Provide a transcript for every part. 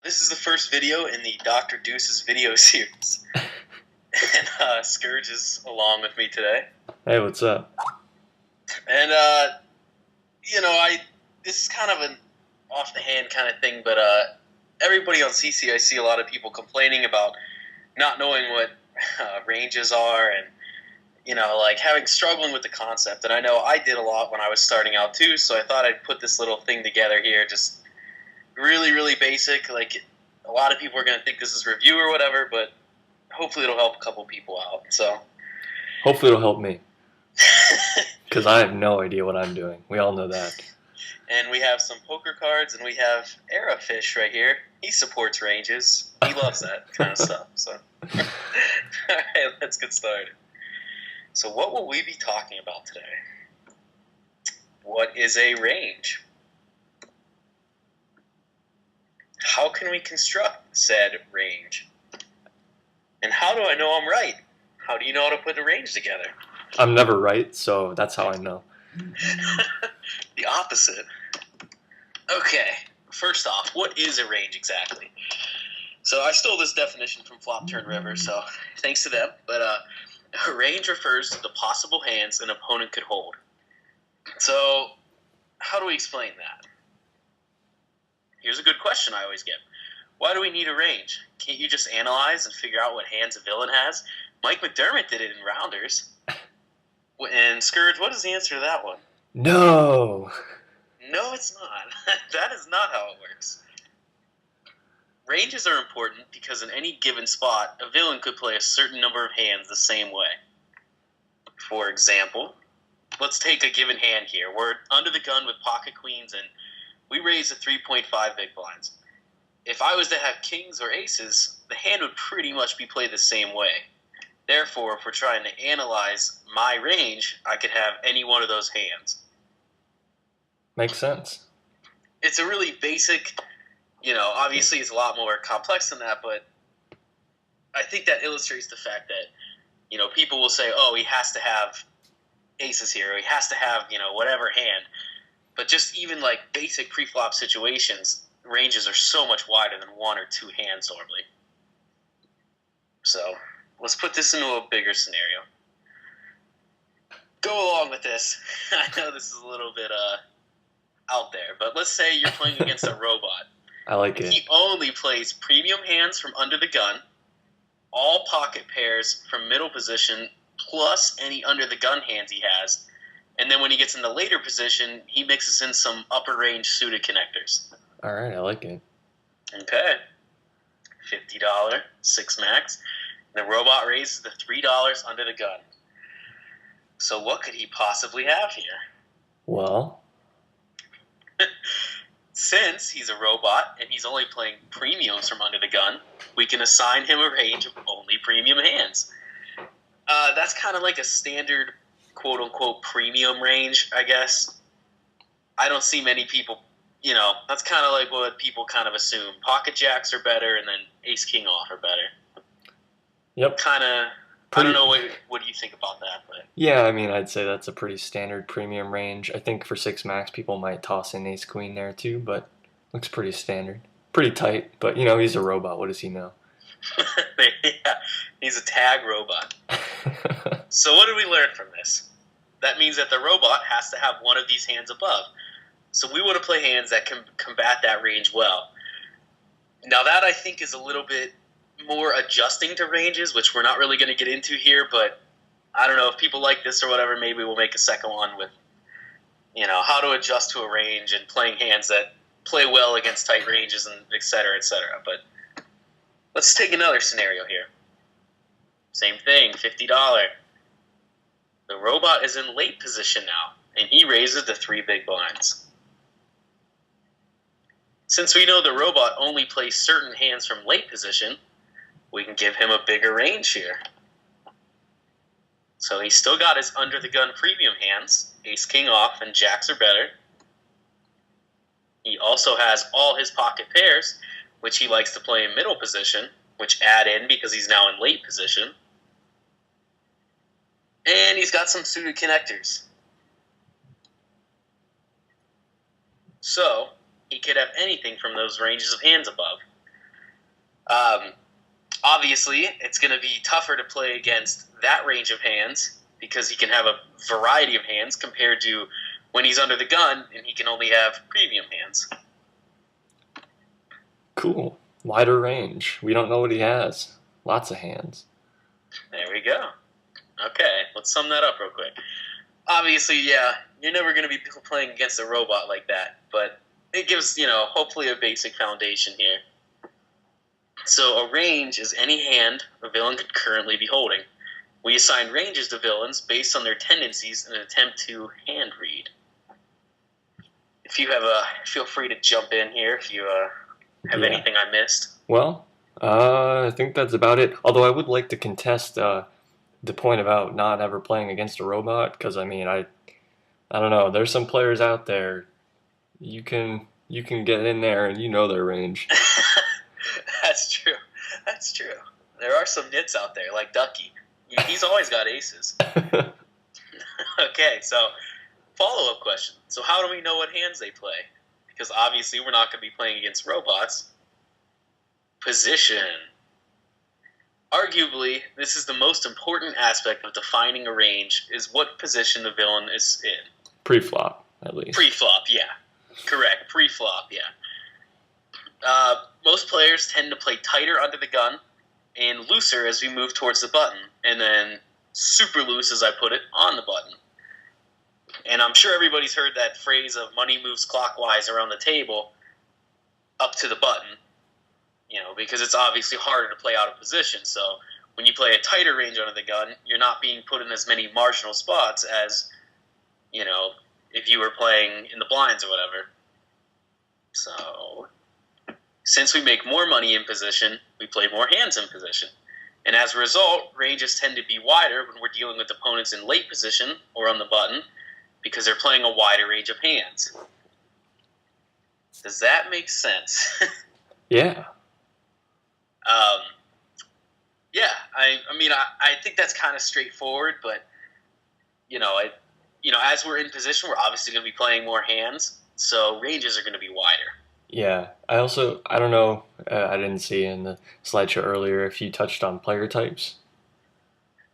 This is the first video in the Dr. Deuces video series. And Scourge is along with me today. Hey, what's up? And, this is kind of an off-the-hand kind of thing, but everybody on CC, I see a lot of people complaining about not knowing what ranges are and, struggling with the concept. And I know I did a lot when I was starting out too, so I thought I'd put this little thing together here, just really, really basic. Like, a lot of people are going to think this is review or whatever, but hopefully it'll help a couple people out. So Hopefully it'll help me, because I have no idea what I'm doing. We all know that. And we have some poker cards, and we have Fish right here. He supports ranges. He loves that kind of stuff. So, all right, let's get started. So what will we be talking about today? What is a range? How can we construct said range? And how do I know I'm right? How do you know how to put a range together? I'm never right, so that's how I know. The opposite. Okay, first off, what is a range exactly? So I stole this definition from Flop Turn River, so thanks to them. But a range refers to the possible hands an opponent could hold. So how do we explain that? Here's a good question I always get. Why do we need a range? Can't you just analyze and figure out what hands a villain has? Mike McDermott did it in Rounders. And Scourge, what is the answer to that one? No! No, it's not. That is not how it works. Ranges are important because in any given spot, a villain could play a certain number of hands the same way. For example, let's take a given hand here. We're under the gun with pocket queens, and we raise to 3.5 big blinds. If I was to have kings or aces, the hand would pretty much be played the same way. Therefore, if we're trying to analyze my range, I could have any one of those hands. Makes sense. It's a really basic, obviously it's a lot more complex than that, but I think that illustrates the fact that, people will say, oh, he has to have aces here, or he has to have, whatever hand. But just even like basic pre-flop situations, ranges are so much wider than one or two hands normally. So let's put this into a bigger scenario. Go along with this. I know this is a little bit out there, but let's say you're playing against a robot. I like it. He only plays premium hands from under the gun, all pocket pairs from middle position, plus any under the gun hands he has. And then when he gets in the later position, he mixes in some upper range suited connectors. All right, I like it. Okay. $50, 6 max. The robot raises the $3 under the gun. So what could he possibly have here? Well, since he's a robot and he's only playing premiums from under the gun, we can assign him a range of only premium hands. That's kind of like a standard quote-unquote premium range, I guess. I don't see many people, that's kind of like what people kind of assume. Pocket jacks are better, and then ace-king off are better. Yep. Kind of, I don't know, what do you think about that? But yeah, I mean, I'd say that's a pretty standard premium range. I think for 6 max, people might toss in ace-queen there too, but looks pretty standard. Pretty tight, but, he's a robot. What does he know? Yeah, he's a tag robot. So what did we learn from this? That means that the robot has to have one of these hands above. So we want to play hands that can combat that range well. Now that I think is a little bit more adjusting to ranges, which we're not really going to get into here, but I don't know if people like this or whatever, maybe we'll make a second one with, how to adjust to a range and playing hands that play well against tight ranges and et cetera, et cetera. But let's take another scenario here. Same thing, $50. The robot is in late position now, and he raises the 3 big blinds. Since we know the robot only plays certain hands from late position, we can give him a bigger range here. So he's still got his under-the-gun premium hands, ace-king off, and jacks are better. He also has all his pocket pairs, which he likes to play in middle position, which add in because he's now in late position. And he's got some suited connectors. So he could have anything from those ranges of hands above. Um, Obviously, it's going to be tougher to play against that range of hands because he can have a variety of hands compared to when he's under the gun and he can only have premium hands. Cool. Wider range. We don't know what he has. Lots of hands. There we go. Okay, let's sum that up real quick. Obviously, yeah, you're never going to be playing against a robot like that, but it gives, hopefully a basic foundation here. So a range is any hand a villain could currently be holding. We assign ranges to villains based on their tendencies in an attempt to hand read. If you have feel free to jump in here if you have anything I missed. Well, I think that's about it. Although I would like to contest the point about not ever playing against a robot, because I don't know. There's some players out there. You can get in there and you know their range. That's true. That's true. There are some nits out there, like Ducky. He's always got aces. Okay, so follow-up question. So how do we know what hands they play? Because obviously we're not going to be playing against robots. Position. Arguably, this is the most important aspect of defining a range, is what position the villain is in. Pre-flop, at least. Pre-flop, yeah. Correct, pre-flop, yeah. Most players tend to play tighter under the gun and looser as we move towards the button, and then super loose, as I put it, on the button. And I'm sure everybody's heard that phrase of money moves clockwise around the table up to the button, because it's obviously harder to play out of position. So when you play a tighter range under the gun, you're not being put in as many marginal spots as, if you were playing in the blinds or whatever. So since we make more money in position, we play more hands in position. And as a result, ranges tend to be wider when we're dealing with opponents in late position or on the button because they're playing a wider range of hands. Does that make sense? Yeah. Yeah, I think that's kind of straightforward, but, as we're in position, we're obviously going to be playing more hands, so ranges are going to be wider. Yeah. I don't know, I didn't see in the slideshow earlier if you touched on player types.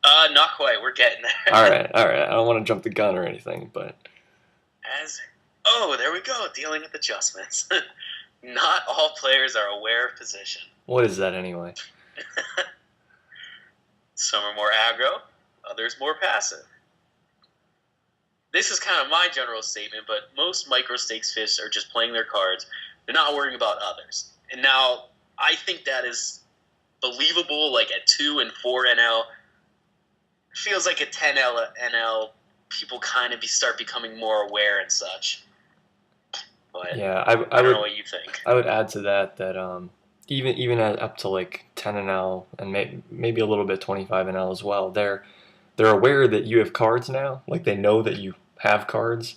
Not quite. We're getting there. All right. I don't want to jump the gun or anything, but... there we go, dealing with adjustments. Not all players are aware of position. What is that anyway? Some are more aggro, others more passive. This is kind of my general statement, but most micro-stakes fish are just playing their cards. They're not worrying about others. And now, I think that is believable, like at 2 and 4 NL. It feels like at 10 NL, people kind of start becoming more aware and such. But yeah, I don't know what you think. I would add to that even at up to like 10 NL and maybe a little bit 25 NL as well, they're aware that you have cards now. Like they know that you have cards,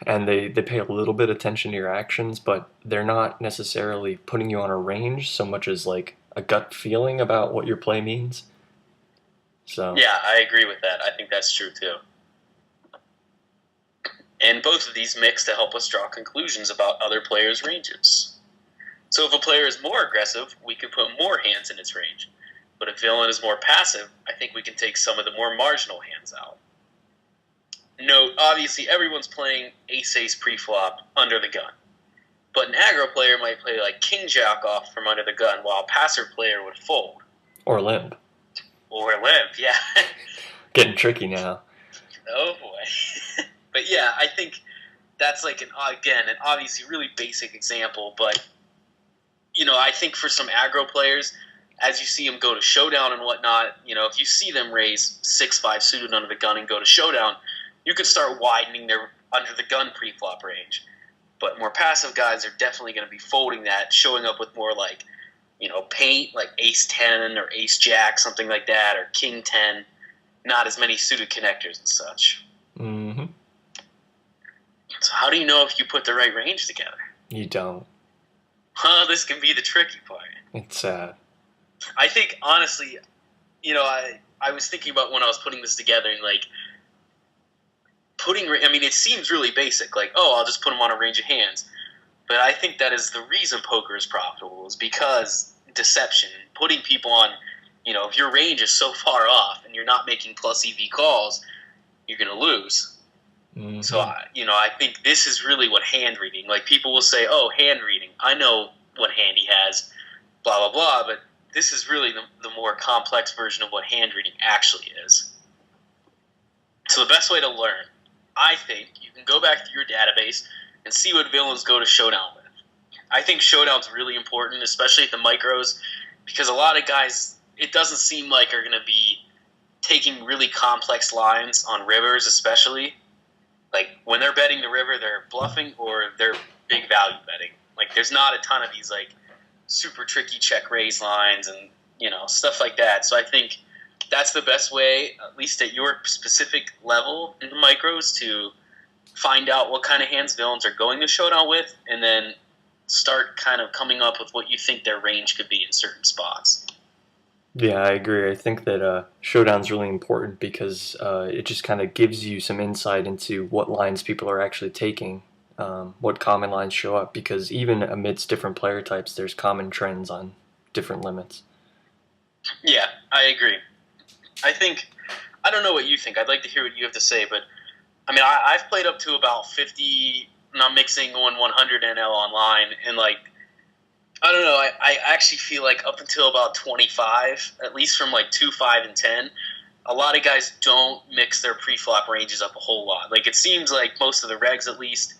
and they pay a little bit of attention to your actions, but they're not necessarily putting you on a range so much as like a gut feeling about what your play means. So yeah, I agree with that. I think that's true too. And both of these mix to help us draw conclusions about other players' ranges. So if a player is more aggressive, we can put more hands in its range. But if villain is more passive, I think we can take some of the more marginal hands out. Note, obviously everyone's playing ace-ace pre-flop under the gun. But an aggro player might play like king-jack off from under the gun, while a passive player would fold. Or limp. Or limp, yeah. Getting tricky now. Oh boy. But yeah, I think that's like an obviously really basic example, but I think for some aggro players, as you see them go to showdown and whatnot, if you see them raise 6-5 suited under the gun and go to showdown, you can start widening their under the gun pre-flop range. But more passive guys are definitely going to be folding that, showing up with more like, paint, like ace-10 or ace-jack, something like that, or king-10, not as many suited connectors and such. Mm-hmm. So how do you know if you put the right range together? You don't. This can be the tricky part. It's sad. I think, honestly, I was thinking about when I was putting this together, and, like, it seems really basic, like, I'll just put them on a range of hands. But I think that is the reason poker is profitable, is because deception, putting people on, if your range is so far off and you're not making plus EV calls, you're going to lose. Mm-hmm. So, I think this is really what hand reading, like people will say, oh, hand reading, I know what hand he has, blah, blah, blah, but this is really the more complex version of what hand reading actually is. So the best way to learn, I think, you can go back to your database and see what villains go to Showdown with. I think Showdown's really important, especially at the micros, because a lot of guys, it doesn't seem like are going to be taking really complex lines on rivers, especially. Like, when they're betting the river, they're bluffing or they're big value betting. Like, there's not a ton of these, like, super tricky check-raise lines and, stuff like that. So I think that's the best way, at least at your specific level in the micros, to find out what kind of hands villains are going to Showdown with, and then start kind of coming up with what you think their range could be in certain spots. Yeah, I agree. I think that Showdown's really important because it just kind of gives you some insight into what lines people are actually taking, what common lines show up, because even amidst different player types, there's common trends on different limits. Yeah, I agree. I don't know what you think. I'd like to hear what you have to say, but I mean, I've played up to about 50, not mixing on 100 NL online, and like, I don't know, I actually feel like up until about 25, at least from like 2, 5, and 10, a lot of guys don't mix their pre-flop ranges up a whole lot. Like, it seems like most of the regs, at least,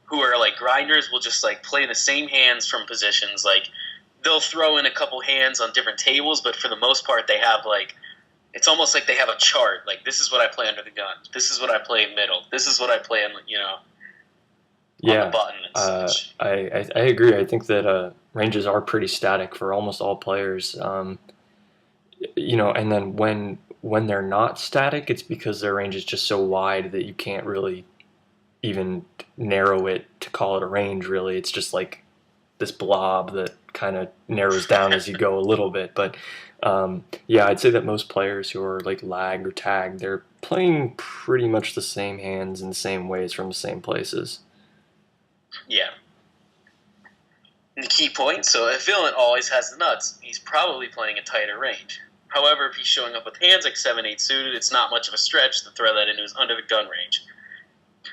who are like grinders, will just like play the same hands from positions. Like, they'll throw in a couple hands on different tables, but for the most part, they have like, it's almost like they have a chart. Like, this is what I play under the gun. This is what I play in middle. This is what I play in, on the button and such. I agree. I think that ranges are pretty static for almost all players. And then when they're not static, it's because their range is just so wide that you can't really even narrow it to call it a range, really. It's just like this blob that kind of narrows down as you go a little bit. But I'd say that most players who are like lag or tag, they're playing pretty much the same hands in the same ways from the same places. Yeah. And the key point, so if villain always has the nuts, he's probably playing a tighter range. However, if he's showing up with hands like 7-8 suited, it's not much of a stretch to throw that into his under the gun range.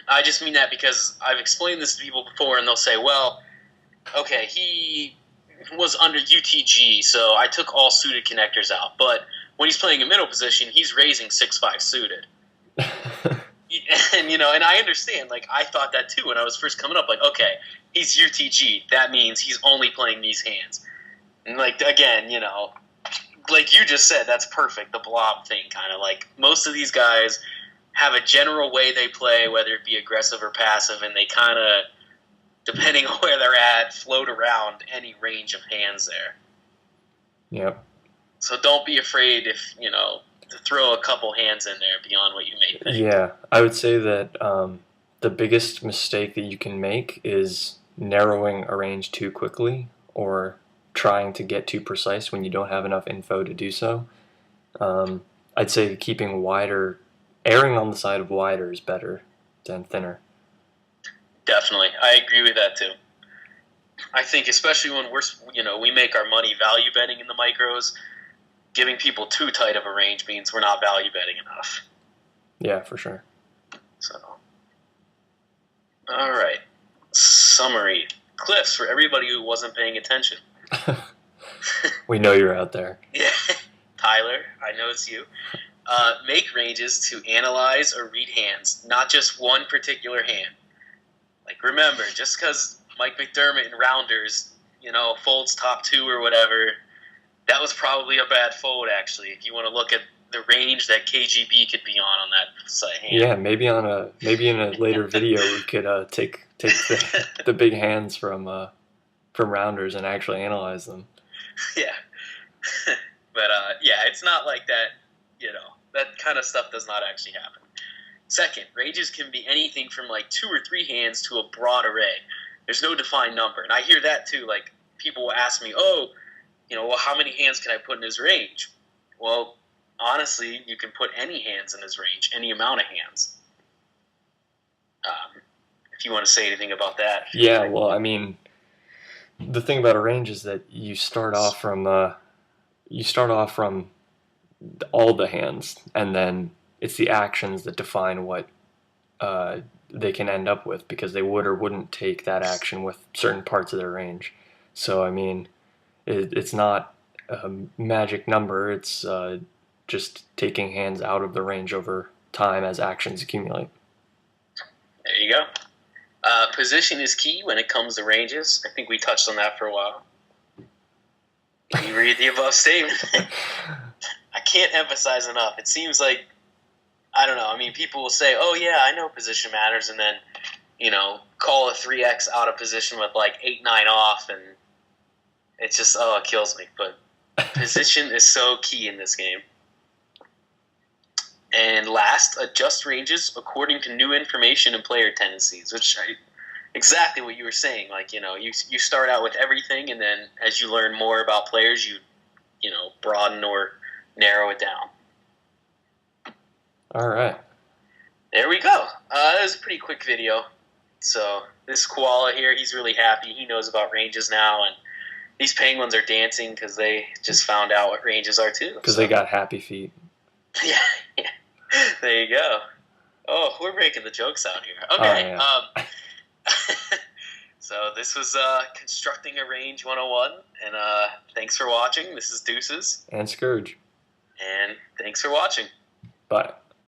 I just mean that because I've explained this to people before, and they'll say, well, okay, he was under UTG, so I took all suited connectors out. But when he's playing a middle position, he's raising 6-5 suited. And I understand. Like, I thought that too when I was first coming up. Like, okay, he's UTG. That means he's only playing these hands. And, like, again, like you just said, that's perfect, the blob thing, kind of. Like, most of these guys have a general way they play, whether it be aggressive or passive, and they kind of, depending on where they're at, float around any range of hands there. Yep. So don't be afraid if, to throw a couple hands in there beyond what you may think. Yeah, I would say that the biggest mistake that you can make is narrowing a range too quickly or trying to get too precise when you don't have enough info to do so. I'd say keeping wider, erring on the side of wider is better than thinner. Definitely. I agree with that too. I think especially when we make our money value betting in the micros, giving people too tight of a range means we're not value betting enough. Yeah, for sure. So, all right. Summary. Cliffs for everybody who wasn't paying attention. We know you're out there. Yeah. Tyler, I know it's you. Make ranges to analyze or read hands, not just one particular hand. Like, remember, just because Mike McDermott in Rounders, folds top 2 or whatever, that was probably a bad fold, actually, if you want to look at the range that KGB could be on that side hand. Yeah, maybe in a later video we could take the big hands from Rounders and actually analyze them. Yeah. But, it's not like that, that kind of stuff does not actually happen. Second, ranges can be anything from like 2 or 3 hands to a broad array. There's no defined number. And I hear that too. Like, people will ask me, how many hands can I put in his range? Well, honestly, you can put any hands in his range, any amount of hands. If you want to say anything about that. Yeah, well, I mean, the thing about a range is that you start off from all the hands, and then it's the actions that define what they can end up with, because they would or wouldn't take that action with certain parts of their range. So I mean, it's not a magic number. It's just taking hands out of the range over time as actions accumulate. There you go. Position is key when it comes to ranges. I think we touched on that for a while. Can you read the above statement? I can't emphasize enough. It seems like, I don't know, I mean, people will say, oh yeah, I know position matters, and then, call a 3x out of position with like 8-9 off, and it's just, it kills me. But position is so key in this game. And last, adjust ranges according to new information and player tendencies, exactly what you were saying. Like, you start out with everything, and then as you learn more about players, you broaden or narrow it down. All right. There we go. That was a pretty quick video. So this koala here, he's really happy. He knows about ranges now, and these penguins are dancing because they just found out what ranges are too. Because they got happy feet. Yeah. There you go. Oh, we're breaking the jokes out here. Okay. Oh, yeah. So this was Constructing a Range 101, and thanks for watching. This is Deuces. And Scourge. And thanks for watching. Bye.